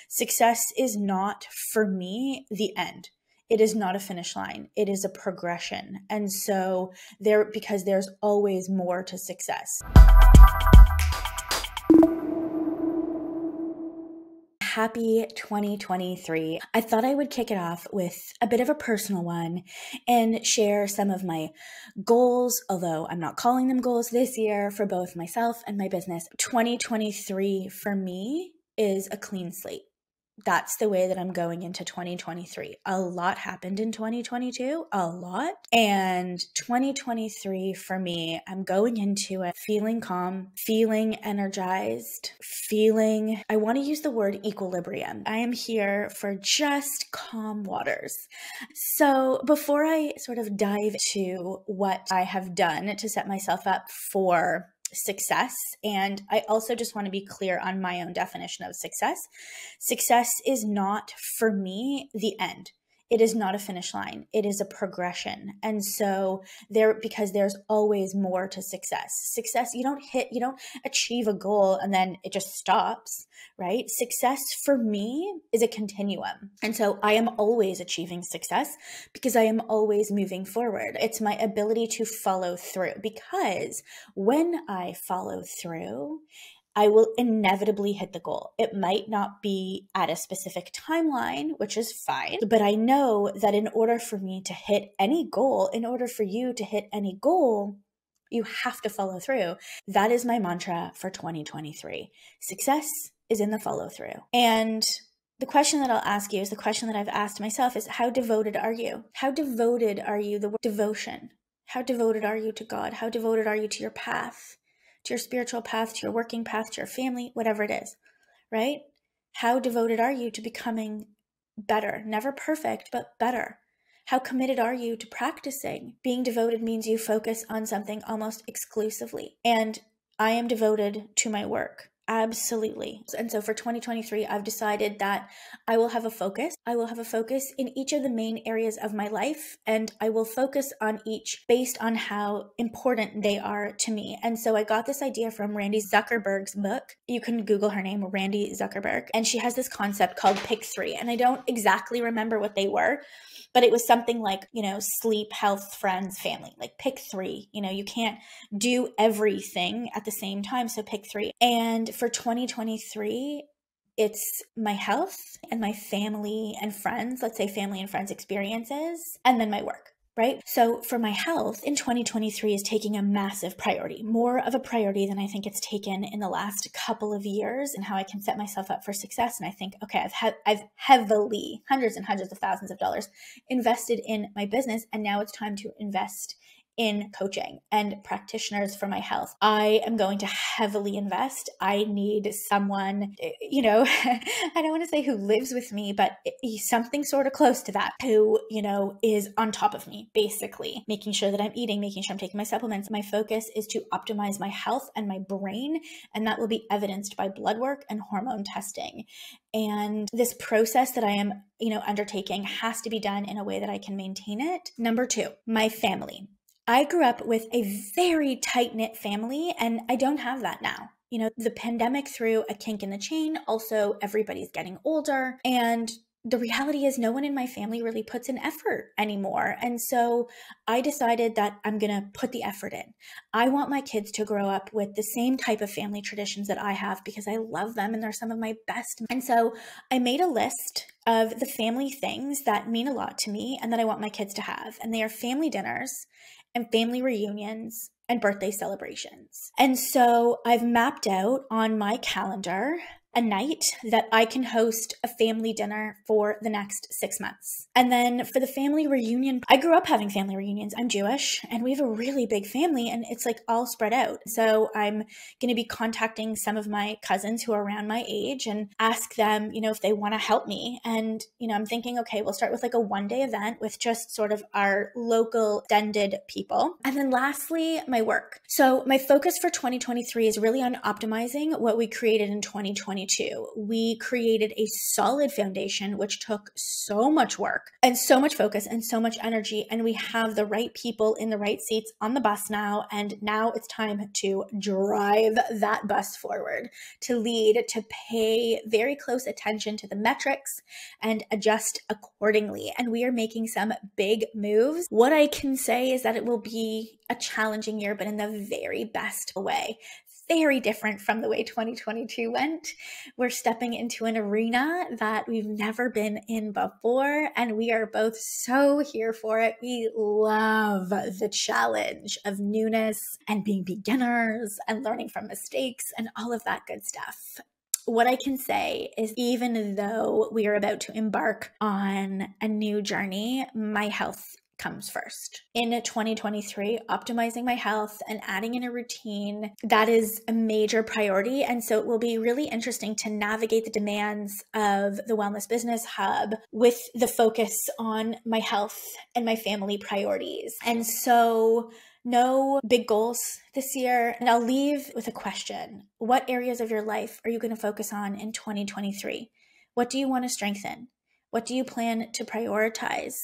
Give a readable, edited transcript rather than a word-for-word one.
Success is not, for me, the end. It is not a finish line. It is a progression. And so because there's always more to success. Happy 2023. I thought I would kick it off with a bit of a personal one and share some of my goals, although I'm not calling them goals this year, for both myself and my business. 2023 for me is a clean slate. That's the way that I'm going into 2023. A lot happened in 2022, a lot. And 2023 for me, I'm going into it feeling calm, feeling energized, I want to use the word equilibrium. I am here for just calm waters. So before I sort of dive to what I have done to set myself up for success, and I also just want to be clear on my own definition of success. Success is not, for me, the end. It is not a finish line. It is a progression. And so because there's always more to success. Success, you don't achieve a goal and then it just stops, right? Success for me is a continuum. And so I am always achieving success because I am always moving forward. It's my ability to follow through, because when I follow through, I will inevitably hit the goal. It might not be at a specific timeline, which is fine, but I know that in order for me to hit any goal, in order for you to hit any goal, you have to follow through. That is my mantra for 2023. Success is in the follow through. And the question that I'll ask you is the question that I've asked myself is, how devoted are you? How devoted are you? The word devotion. How devoted are you to God? How devoted are you to your path? To your spiritual path, to your working path, to your family, whatever it is, right? How devoted are you to becoming better? Never perfect, but better. How committed are you to practicing? Being devoted means you focus on something almost exclusively. And I am devoted to my work. Absolutely. And so for 2023, I've decided that I will have a focus. I will have a focus in each of the main areas of my life, and I will focus on each based on how important they are to me. And so I got this idea from Randy Zuckerberg's book. You can Google her name, Randy Zuckerberg, and she has this concept called Pick 3. And I don't exactly remember what they were, but it was something like, sleep, health, friends, family, like pick 3. You can't do everything at the same time. So pick 3. And for 2023, it's my health and my family and friends, let's say family and friends experiences, and then my work. Right? So for my health in 2023 is taking a massive priority, more of a priority than I think it's taken in the last couple of years, and how I can set myself up for success. And I think, okay, I've heavily, hundreds and hundreds of thousands of dollars invested in my business, and now it's time to invest in coaching and practitioners for my health. I am going to heavily invest. I need someone, I don't want to say who lives with me, but something sort of close to that, who, is on top of me, basically making sure that I'm eating, making sure I'm taking my supplements. My focus is to optimize my health and my brain, and that will be evidenced by blood work and hormone testing. And this process that I am, undertaking has to be done in a way that I can maintain it. Number 2, my family. I grew up with a very tight-knit family, and I don't have that now. The pandemic threw a kink in the chain. Also, everybody's getting older, and the reality is no one in my family really puts an effort anymore. And so I decided that I'm going to put the effort in. I want my kids to grow up with the same type of family traditions that I have, because I love them and they're some of my best. And so I made a list of the family things that mean a lot to me and that I want my kids to have. And they are family dinners and family reunions and birthday celebrations. And so I've mapped out on my calendar a night that I can host a family dinner for the next 6 months. And then for the family reunion, I grew up having family reunions. I'm Jewish and we have a really big family, and it's like all spread out. So I'm going to be contacting some of my cousins who are around my age and ask them, if they want to help me. And, I'm thinking, okay, we'll start with like a 1-day event with just sort of our local extended people. And then lastly, my work. So my focus for 2023 is really on optimizing what we created in 2022 2022. We created a solid foundation, which took so much work and so much focus and so much energy. And we have the right people in the right seats on the bus now. And now it's time to drive that bus forward, to lead, to pay very close attention to the metrics and adjust accordingly. And we are making some big moves. What I can say is that it will be a challenging year, but in the very best way. Very different from the way 2022 went. We're stepping into an arena that we've never been in before, and we are both so here for it. We love the challenge of newness and being beginners and learning from mistakes and all of that good stuff. What I can say is, even though we are about to embark on a new journey, my health comes first. In 2023, optimizing my health and adding in a routine, that is a major priority. And so it will be really interesting to navigate the demands of the Wellness Business Hub with the focus on my health and my family priorities. And so no big goals this year. And I'll leave with a question. What areas of your life are you going to focus on in 2023? What do you want to strengthen? What do you plan to prioritize?